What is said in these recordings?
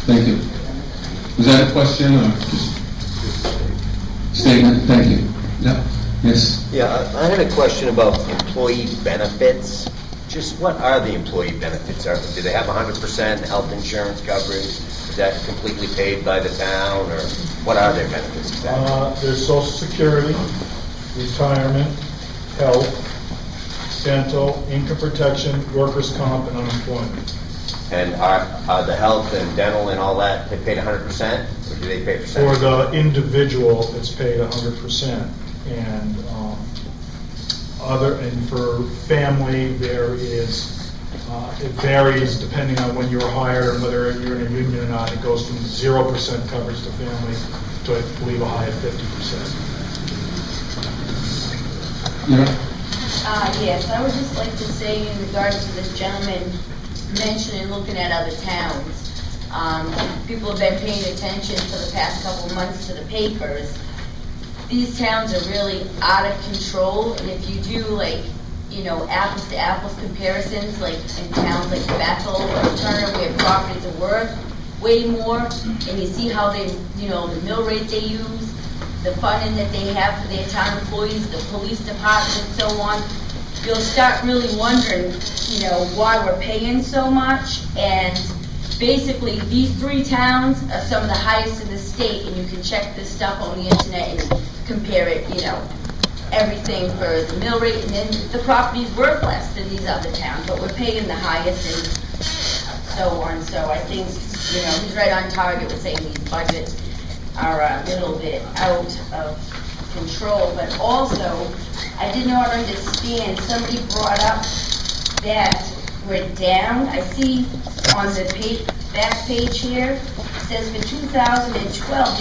Thank you. Was that a question or just statement? Thank you. Yeah. Yes. Yeah, I had a question about employee benefits. Just what are the employee benefits? Do they have 100% health insurance coverage? Is that completely paid by the town, or what are their benefits exactly? There's Social Security, retirement, health, dental, income protection, workers' comp, and unemployment. And are the health and dental and all that, they paid 100%, or do they pay For percentage? the individual, it's paid 100%, and for family, there is it varies depending on when you're hired and whether you're in a union or not. It goes from 0% coverage to family to, I believe, a high of 50%. Yes, I would just like to say in regards to this gentleman mentioning looking at other towns. People have been paying attention for the past couple of months to the papers. These towns are really out of control, and if you do apples to apples comparisons, like in towns like Bethel or Turner, where properties are worth way more, and you see how they, the mill rate they use, the funding that they have for their town employees, the police department, and so on, you'll start really wondering, why we're paying so much. And basically, these three towns are some of the highest in the state, and you can check this stuff on the internet and compare it, everything for the mill rate, and then the property's worth less than these other towns, but we're paying the highest and so on. So I think, he's right on target with saying these budgets are a little bit out of control. But also, I did not understand, somebody brought up that we're down. I see on the back page here, it says for 2012, the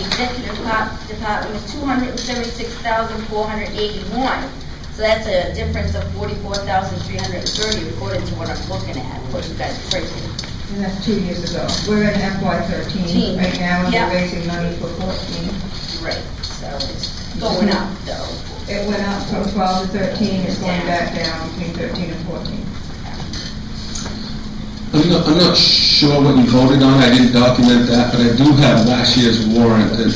executive department was $276,481. So that's a difference of $44,330 according to what I'm looking at, what you guys are printing. And that's 2 years ago. We're in FY13 right now, and Yep. we're raising money for 14. Right, so it's going up though. It went up from 12 to 13. It's going back down between 13 and 14. I'm not sure what you voted on. I didn't document that, but I do have last year's warrant, and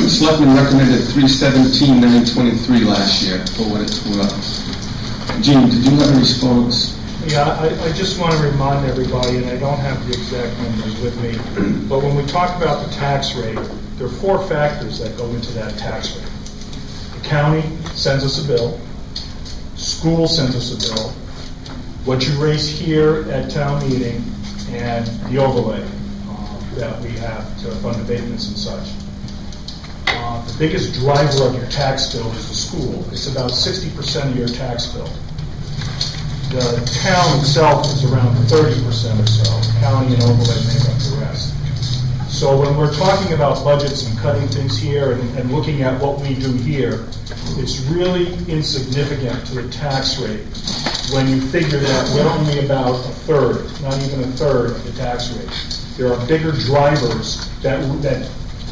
Selectmen recommended $317,923 last year for what it's worth. Gene, did you have a response? Yeah, I just want to remind everybody, and I don't have the exact numbers with me, but when we talk about the tax rate, there are 4 factors that go into that tax rate. The county sends us a bill, school sends us a bill, what you raise here at town meeting, and the overlay that we have to fund abatements and such. The biggest driver of your tax bill is the school. It's about 60% of your tax bill. The town itself is around 30% or so. County and overlay make up the rest. So when we're talking about budgets and cutting things here and looking at what we do here, it's really insignificant to the tax rate when you figure that we're only about a third, not even a third of the tax rate. There are bigger drivers that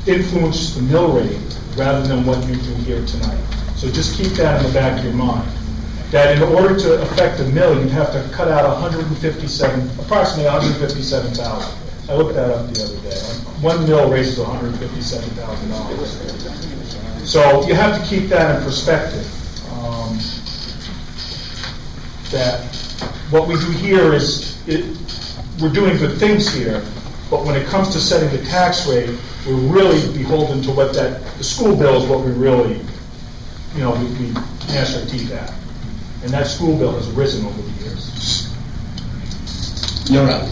influence the mill rate rather than what you do here tonight. So just keep that in the back of your mind. That in order to affect the mill, you'd have to cut out approximately 157,000. I looked that up the other day. One mill raises $157,000. So you have to keep that in perspective. That what we do here is, we're doing good things here, but when it comes to setting the tax rate, we're really beholden to what the school bill is what we really, we gnash our teeth at. And that school bill has risen over the years. You're up. I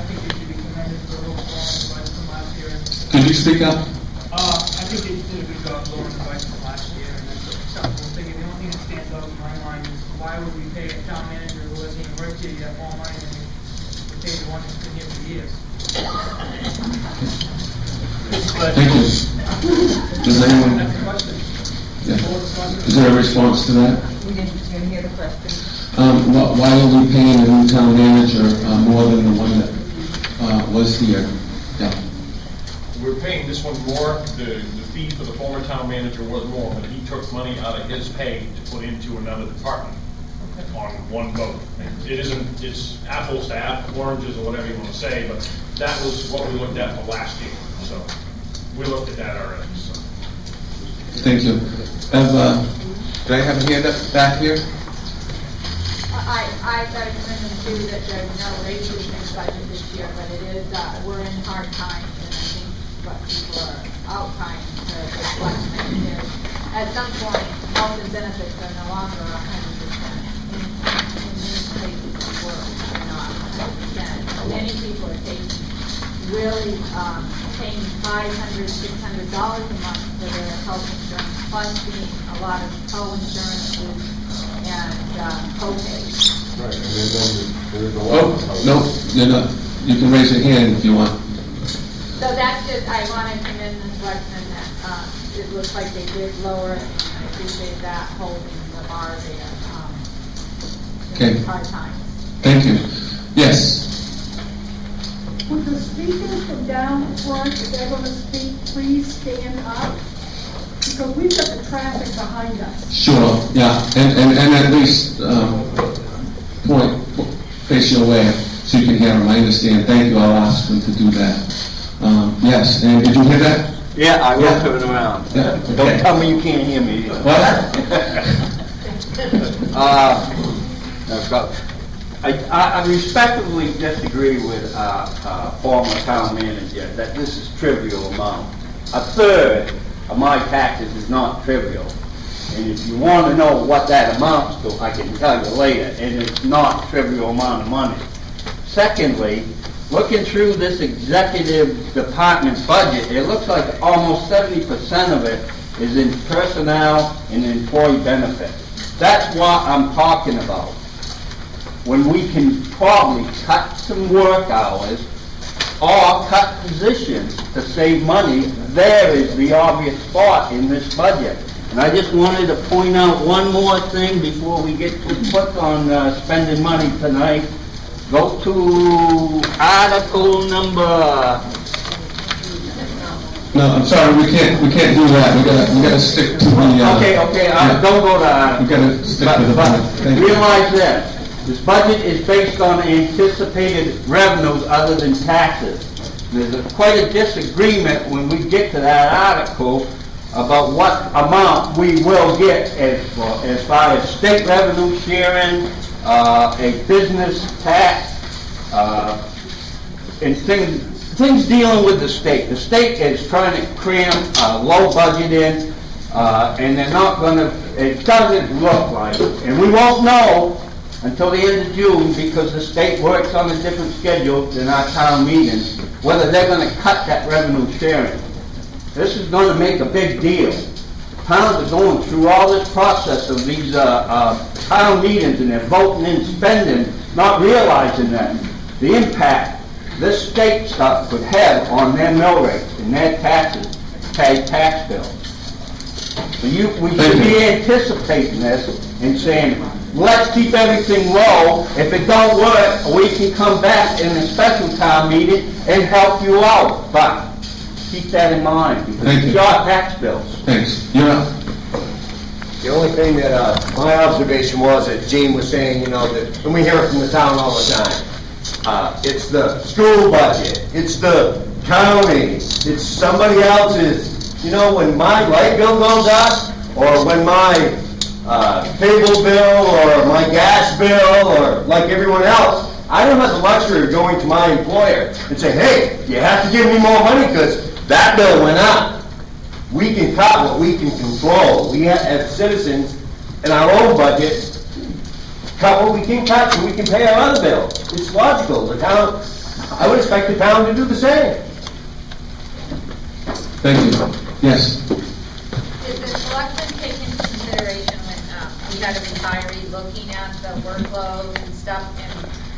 think it should be commended for the whole budget from last year. Could you speak up? I think they did a good job lowering the budget from last year, and that's acceptable thing. And the only thing that stands out in my mind is why would we pay a town manager who hasn't even worked here yet more money than we pay the one who's been here for years? Thank you. Does anyone? That's the question. Yeah. Is there a response to that? We didn't hear the question. Why are we paying the new town manager more than the one that was here? Yeah. We're paying this one more. The fee for the former town manager was more, but he took money out of his pay to put into another department. on one vote. It isn't, it's apples to apples, oranges, or whatever you want to say, but that was what we looked at for last year. So we looked at that already, so. Thank you. Do I have a hand up back here? I got to commend them too that there's no raises in the budget this year, but it is, we're in hard times, and I think what people are out trying to reflect is, at some point, health and benefits are no longer 100%. In many places in the world, they're not 100%. Many people are really paying $500, $600 a month for their health insurance, plus being a lot of co-insurances and co-pays. Right, and then there's a Oh, lot. no, you're not. You can raise your hand if you want. So that's just, I want to commend the selectmen that it looks like they did lower it, and I appreciate that holding the bar there. Okay. In hard times. Thank you. Yes. Would the speakers from down front, if they're going to speak, please stand up? Because we've got the traffic behind us. Sure, yeah, and at least face your way so you can hear them. I understand. Thank you. I'll ask them to do that. Yes, and did you hear that? Yeah, I will Yeah. turn around. Yeah, okay. Don't tell me you can't hear me either. What? I respectfully disagree with former town manager that this is trivial amount. A third of my taxes is not trivial. And if you want to know what that amounts to, I can tell you later, and it's not a trivial amount of money. Secondly, looking through this executive department budget, it looks like almost 70% of it is in personnel and employee benefits. That's what I'm talking about. When we can probably cut some work hours or cut positions to save money, there is the obvious spot in this budget. And I just wanted to point out one more thing before we get too quick on spending money tonight. Go to article number... No, I'm sorry. We can't do that. We gotta stick to the. Okay, yeah. don't go to article. We gotta stick to the But point. Thank you. realize this budget is based on anticipated revenues other than taxes. There's quite a disagreement when we get to that article about what amount we will get as far as state revenue sharing, a business tax, and things dealing with the state. The state is trying to cram a low budget in, and they're not going to, it doesn't look like it. And we won't know until the end of June, because the state works on a different schedule than our town meetings, whether they're going to cut that revenue sharing. This is going to make a big deal. Towns are going through all this process of these town meetings, and they're voting and spending, not realizing that the impact this state stuff could have on their mill rates and their taxes, paid tax bills. So we should be anticipating this and saying, let's keep everything low. If it don't work, we can come back in a special town meeting and help you out. But keep that in mind, because Thank it's you. your tax bills. Thanks. You're up. The only thing that, my observation was that Gene was saying, you know, that, and we hear it from the town all the time, it's the school budget, it's the county, it's somebody else's. You know, when my light bill goes up, or when my cable bill, or my gas bill, or like everyone else, I don't have the luxury of going to my employer and say, hey, you have to give me more money because that bill went up. We can cut what we can control. We have, as citizens, in our own budget, cut what we can cut so we can pay our other bills. It's logical. The town, I would expect the town to do the same. Thank you. Yes. Did the selectmen take into consideration when we had a retiree looking at the workload and stuff?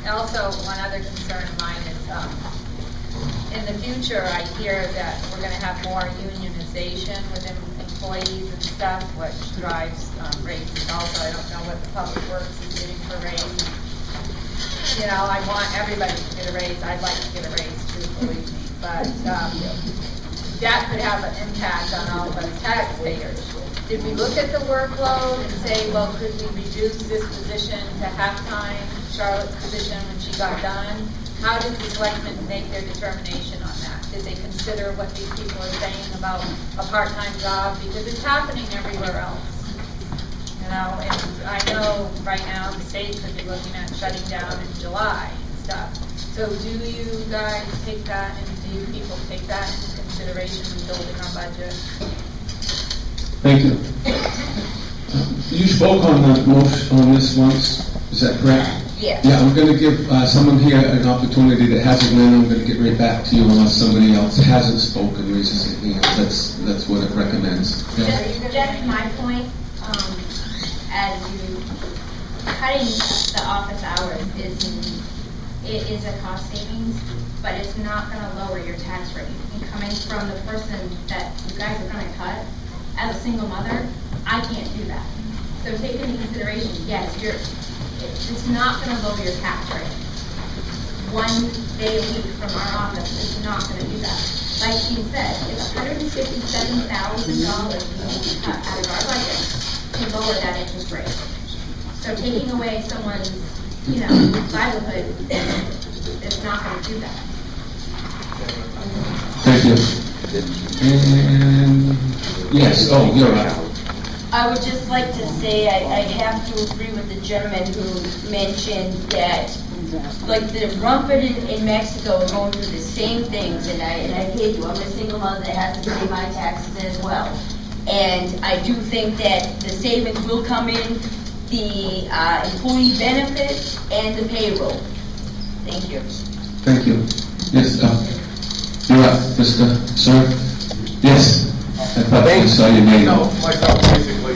And also, one other concern of mine is, in the future, I hear that we're going to have more unionization within employees and stuff, which drives raises also. I don't know what the public works is getting for raise. You know, I want everybody to get a raise. I'd like to get a raise too, believe me. But that could have an impact on all of us taxpayers. Did we look at the workload and say, well, could we reduce this position to half-time, Charlotte's position when she got done? How did the selectmen make their determination on that? Did they consider what these people are saying about a part-time job? Because it's happening everywhere else. You know, and I know right now the state could be looking at shutting down in July and stuff. So do you guys take that, and do you people take that into consideration when building our budget? Thank you. You spoke on the motion on this once, is that correct? Yes. Yeah, I'm going to give someone here an opportunity that hasn't been. I'm going to get right back to you unless somebody else hasn't spoken, raises their hand. That's what it recommends. Yeah. Just my point, as you, cutting the office hours is a cost savings, but it's not going to lower your tax rate. And coming from the person that you guys are going to cut, as a single mother, I can't do that. So take into consideration, yes, it's not going to lower your tax rate. One day a week from our office is not going to do that. Like she said, it's $157,000 we need to cut out of our budget to lower that interest rate. So taking away someone's, livelihood, it's not going to do that. Thank you. And, yes, you're right. I would just like to say I have to agree with the gentleman who mentioned that, like the Rumford in Mexico are going through the same things, and I hear you. I'm a single mother that has to pay my taxes as well. And I do think that the savings will come in the employee benefits and the payroll. Thank you. Thank you. Yes, you're up, Mr. Sir. Yes. I thought I saw your name. Myself, basically,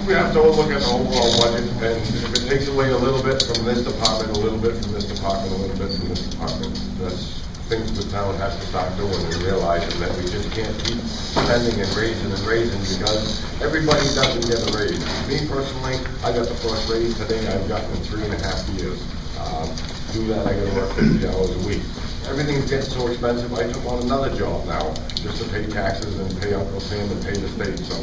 we have to look at the overall budget, and if it takes away a little bit from this department, a little bit from this department, a little bit from this department, that's things the town has to start doing and realizing that we just can't keep spending and raising because everybody doesn't get a raise. Me personally, I got the first raise today I've gotten in 3.5 years. Do that, I gotta work 50 hours a week. Everything's getting so expensive, I took on another job now, just to pay taxes and pay Uncle Sam and pay the state. So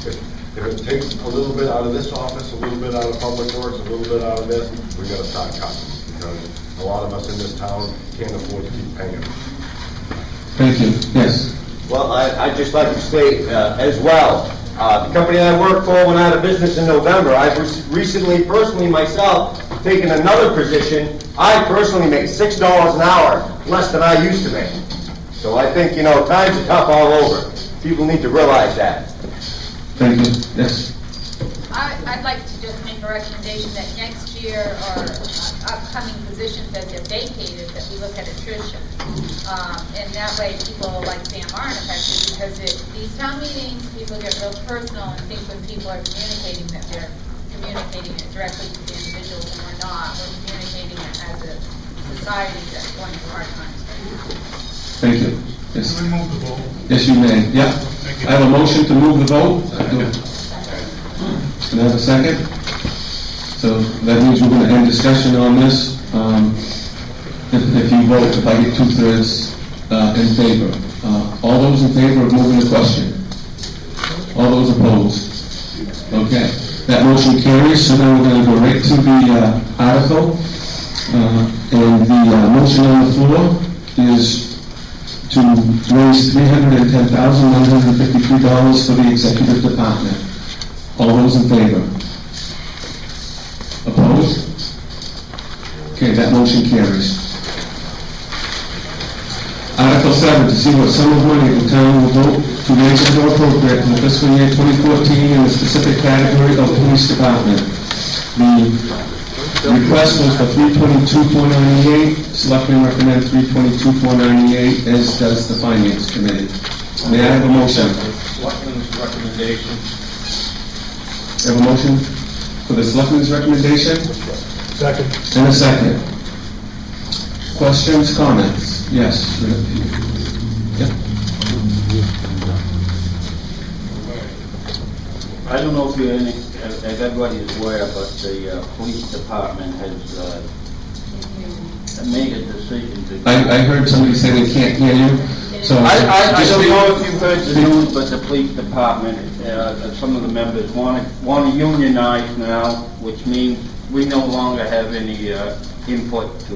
if it takes a little bit out of this office, a little bit out of Public Works, a little bit out of this, we gotta start cutting, because a lot of us in this town can't afford to keep paying. Thank you. Yes. Well, I'd just like to say as well, the company I work for went out of business in November. I've recently, personally myself, taken another position. I personally make $6 an hour less than I used to make. So I think, times are tough all over. People need to realize that. Thank you. Yes. I'd like to just make a recommendation that next year or upcoming positions that get vacated, that we look at attrition. And that way people like Sam aren't affected, because these town meetings, people get real personal and think when people are communicating that they're communicating it directly to the individuals, and we're not. We're communicating it as a society that's going through hard times. Thank you. Yes. Can we move the vote? Yes, you may. Yeah. I have a motion to move the vote. Can I have a second? So that means we're going to end discussion on this. If you vote, if I get 2/3 in favor. All those in favor of moving the question? All those opposed? Okay. That motion carries, so now we're going to go right to the article. And the motion on the floor is to raise $310,953 for the executive department. All those in favor? Opposed? Okay, that motion carries. Article 7, to see what sum of money the town will vote to raise and appropriate in the fiscal year 2014 in the specific category of police department. The request was for $322,498. Selectmen recommend $322,498, as does the Finance Committee. May I have a motion? Selectmen's recommendation. Have a motion for the Selectmen's recommendation? Second. And a second. Questions, comments? Yes. Yep. I don't know if as everybody is aware, but the police department has made a decision to... I heard somebody say they can't hear you. So- I don't know if you've heard the news, but the police department, some of the members want to unionize now, which means we no longer have any input to